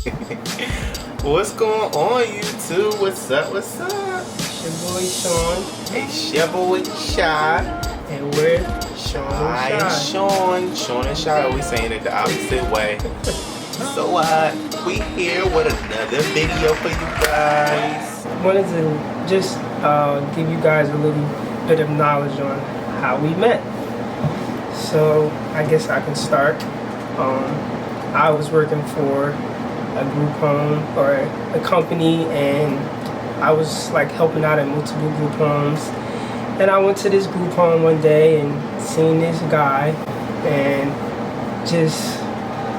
What's going on, YouTube? What's up? What's up? It's your boy Sean. It's your boy Shy. And we're Sean Hi, and Shy. Sean. Sean and Shy. We saying it the opposite way. So we here with another video for you guys. Wanted to just give you guys a little bit of knowledge on how we met. So I guess I can start. I was working for a group home or a company, and I was like helping out at multiple group homes. And I went to this group home one day and seen this guy and just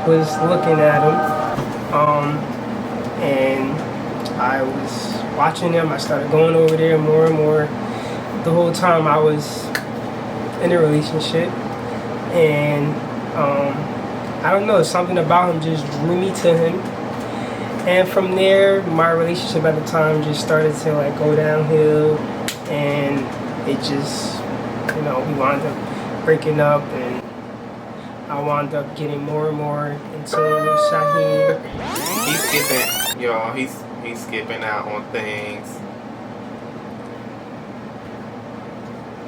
was looking at him. And I was watching him. I started going over there more and more. The whole time I was in a relationship, and I don't know, something about him just drew me to him. And from there, my relationship at the time just started to like go downhill, and it just, we wound up breaking up, and I wound up getting more and more into Shaheem. He's skipping, y'all. He's skipping out on things.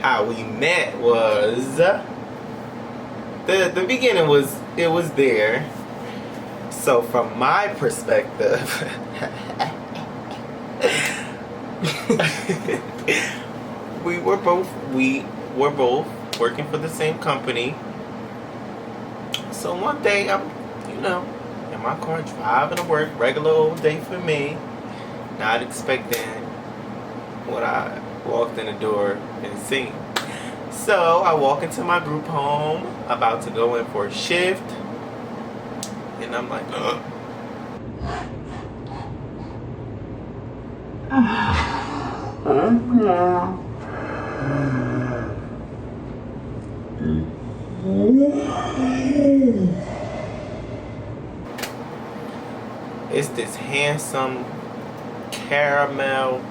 How we met was the beginning was there. So from my perspective, we were both working for the same company. So one day I'm, in my car driving to work, regular old day for me, not expecting what I walked in the door and seen. So I walk into my group home, about to go in for a shift, and I'm like, ugh. It's this handsome caramel,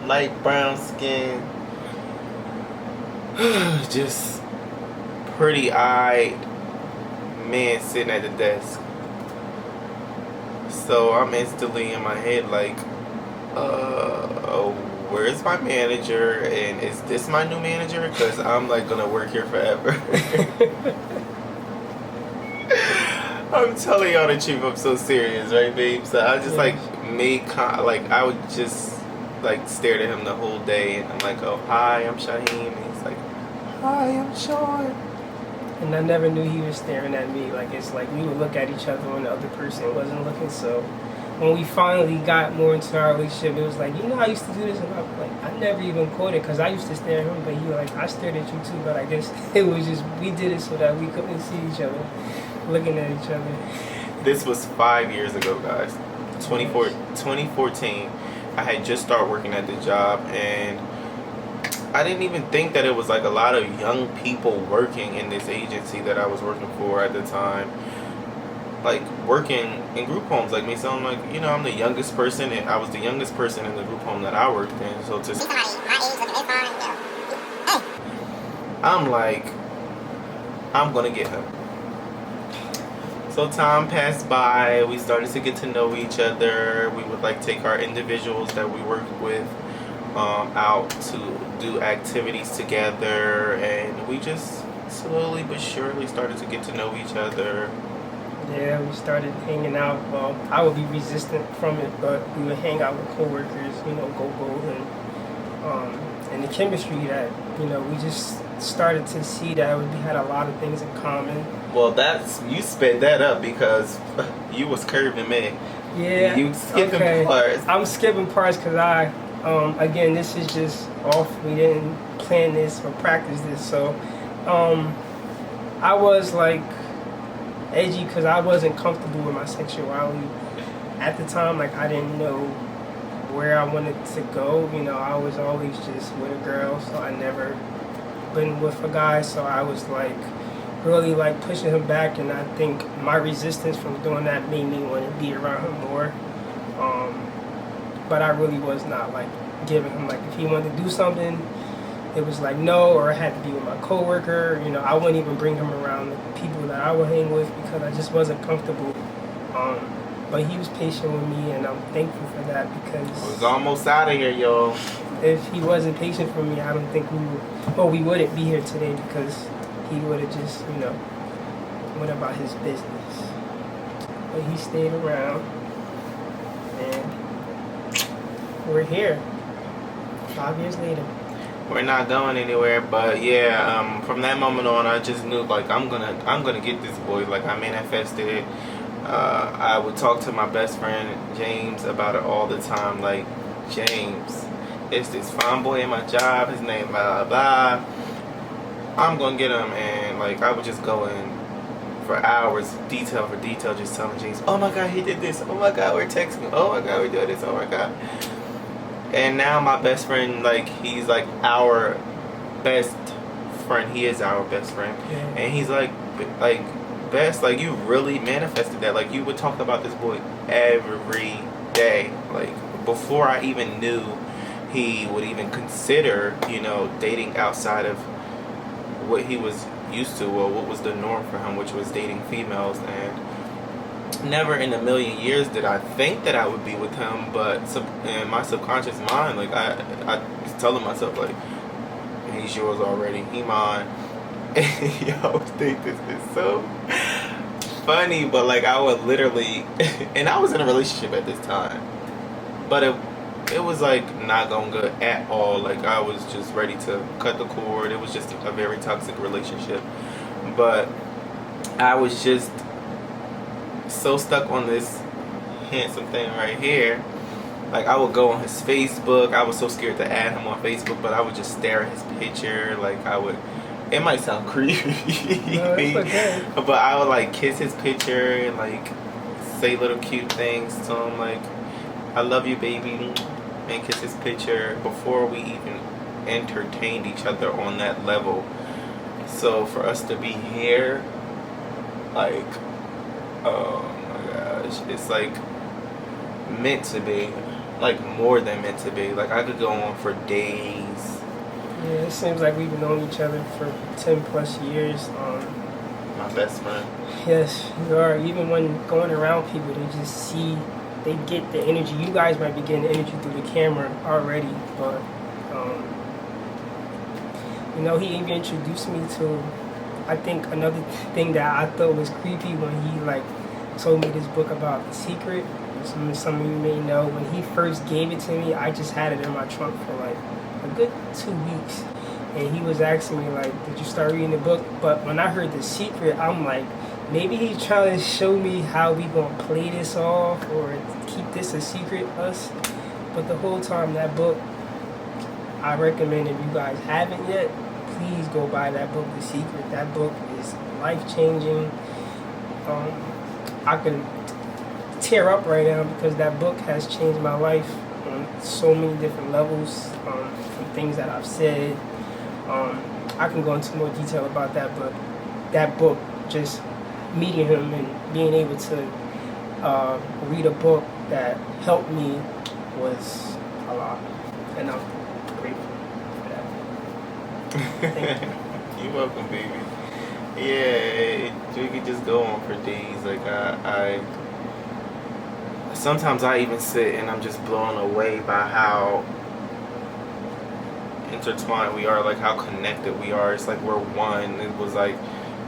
light brown skin, just pretty-eyed man sitting at the desk. So I'm instantly in my head like, where's my manager, and is this my new manager? Because I'm like gonna work here forever. I'm telling y'all the truth, I'm so serious, right, babe? So I just I would just like stare at him the whole day, and I'm like, oh, hi, I'm Shaheem, and he's like, hi, I'm Sean. And I never knew he was staring at me. Like, it's like we would look at each other when the other person wasn't looking. So when we finally got more into our relationship, it was like, I used to do this, and I was like, I never even caught it because I used to stare at him, but he like, I stared at you too, but I guess it was just, we did it so that we couldn't see each other, looking at each other. This was 5 years ago, guys. 2014. I had just started working at the job, and I didn't even think that it was like a lot of young people working in this agency that I was working for at the time. Like working in group homes like me. So I'm like, I'm the youngest person, and I was the youngest person in the group home that I worked in. So I'm like, I'm gonna get him. So time passed by, we started to get to know each other. We would like take our individuals that we worked with out to do activities together, and we just slowly but surely started to get to know each other. Yeah, we started hanging out. Well, I would be resistant from it, but we would hang out with coworkers, and the chemistry that, we just started to see that we had a lot of things in common. Well, you sped that up because you was curving me. Yeah. You skipping parts. I'm skipping parts because again, this is just off. We didn't plan this or practice this. So, I was like edgy because I wasn't comfortable with my sexuality at the time. Like, I didn't know where I wanted to go. I was always just with a girl, so I never been with a guy. So I was like really like pushing him back, and I think my resistance from doing that made me want to be around him more. But I really was not like giving him, like, if he wanted to do something, it was like no, or it had to be with my coworker. I wouldn't even bring him around the people that I would hang with because I just wasn't comfortable But he was patient with me, and I'm thankful for that We're because almost out of here, y'all. if he wasn't patient for me, I don't think we wouldn't be here today because he would have just, went about his business. But he stayed around, and we're here 5 years later. We're not going anywhere, but yeah, from that moment on, I just knew like I'm gonna get this boy. Like I manifested it. I would talk to my best friend James about it all the time. Like, James, it's this fine boy in my job. His name blah blah. I'm gonna get him, and like I would just go in for hours, detail for detail, just telling James, oh my god, he did this. Oh my god, we're texting. Oh my god, we're doing this. Oh my god. And now my best friend, like, he's like our best friend. He is our best friend. Yeah. And he's like best, like, you really manifested that. Like, you would talk about this boy every day. Like, before I even knew he would even consider, dating outside of what he was used to or what was the norm for him, which was dating females. And never in a million years did I think that I would be with him, but in my subconscious mind, like I was telling myself, like, he's yours already, he mine. And y'all think this is so funny, but like I would literally, and I was in a relationship at this time, but it was like not going good at all. Like I was just ready to cut the cord. It was just a very toxic relationship, but I was just so stuck on this handsome thing right here. Like I would go on his Facebook. I was so scared to add him on Facebook, but I would just stare at his picture. Like it might sound creepy, No, it's okay. but I would like kiss his picture and like say little cute things to him, like I love you baby, and kiss his picture before we even entertained each other on that level. So for us to be here, like, oh my gosh, it's like meant to be, like more than meant to be. Like I could go on for days. Yeah, it seems like we've known each other for 10 plus years. My best friend. Yes, you are. Even when going around people, they get the energy. You guys might be getting the energy through the camera already, but he even introduced me to, I think, another thing that I thought was creepy when he like told me this book about The Secret. Some of you may know, when he first gave it to me, I just had it in my trunk for like a good 2 weeks, and he was asking me like, did you start reading the book? But when I heard The Secret, I'm like, maybe he's trying to show me how we gonna play this off or keep this a secret, us. But the whole time, that book, I recommend, if you guys haven't yet, please go buy that book, The Secret. That book is life-changing. I can tear up right now because that book has changed my life on so many different levels, from things that I've said. I can go into more detail about that, but that book, just meeting him and being able to read a book that helped me was a lot, and I'm grateful for that. Thank you. You're welcome, baby. Yeah, we could just go on for days. Like I sometimes I even sit and I'm just blown away by how intertwined we are, like how connected we are. It's like we're one. It was like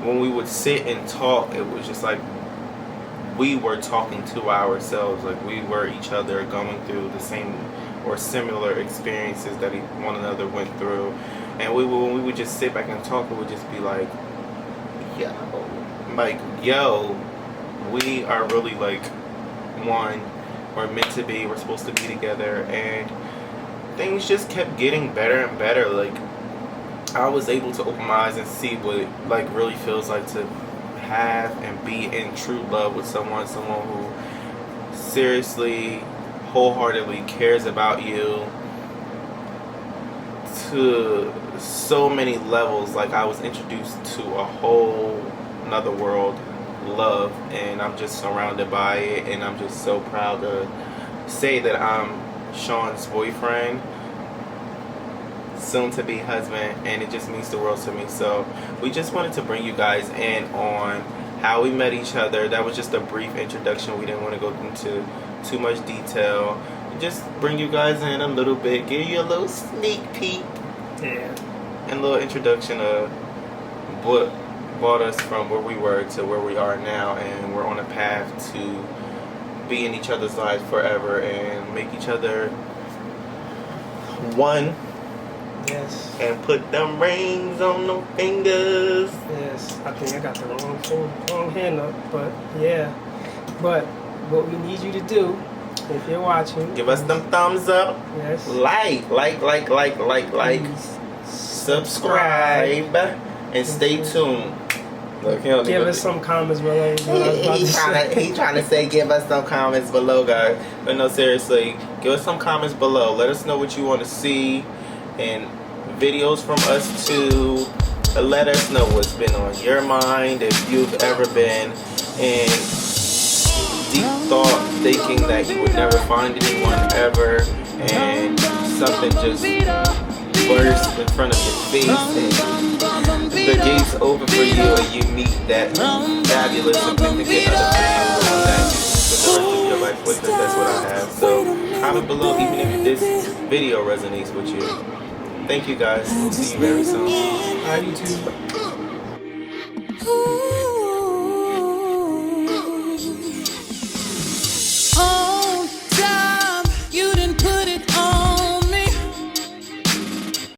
when we would sit and talk, it was just like we were talking to ourselves, like we were each other going through the same or similar experiences that one another went through. And when we would just sit back and talk, it would just be like, yo, we are really like one. We're meant to be. We're supposed to be together. And things just kept getting better and better. Like I was able to open my eyes and see what it like really feels like to have and be in true love with someone who seriously, wholeheartedly cares about you to so many levels. Like I was introduced to a whole another world, love, and I'm just surrounded by it, and I'm just so proud to say that I'm Sean's boyfriend, soon to be husband, and it just means the world to me. So we just wanted to bring you guys in on how we met each other. That was just a brief introduction. We didn't want to go into too much detail. Just bring you guys in a little bit, give you a little sneak peek. Yeah. And a little introduction of what brought us from where we were to where we are now, and we're on a path to be in each other's lives forever and make each other one. Yes. And put them rings on them fingers. Yes. I think I got the wrong hand up, but yeah. But what we need you to do, if you're watching, Give us them thumbs up. Yes. Like. Please Subscribe. And stay tuned. Look, give us some comments below. He trying to say give us some comments below, guys. But no, seriously, give us some comments below. Let us know what you want to see and videos from us too. Let us know what's been on your mind. If you've ever been in deep thought, thinking that you would never find anyone ever, and something just burst in front of your face, and the gates open for you, and you meet that fabulous significant other for you that for the rest of your life with us. That's what I have. So comment below even if this video resonates with you. Thank you guys. We'll see you very soon. Hi YouTube.